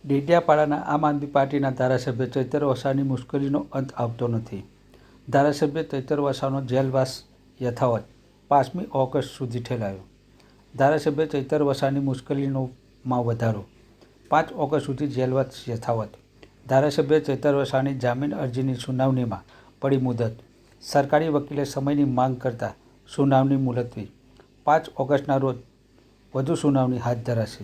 ડેડિયાપાડાના આમ આદમી પાર્ટીના ધારાસભ્ય ચૈતર વસાવાની મુશ્કેલીનો અંત આવતો નથી. ધારાસભ્ય ચૈતર વસાવાનો જેલવાસ યથાવત 5મી ઓગસ્ટ સુધી ઠેલાયો. ધારાસભ્ય ચૈતર વસાવાની મુશ્કેલીમાં વધારો, 5 ઓગસ્ટ સુધી જેલવાસ યથાવત. ધારાસભ્ય ચૈતર વસાવાની જામીન અરજીની સુનાવણીમાં પડી મુદત. સરકારી વકીલે સમયની માંગ કરતા સુનાવણી મુલતવી. 5 ઓગસ્ટના રોજ વધુ સુનાવણી હાથ ધરાશે.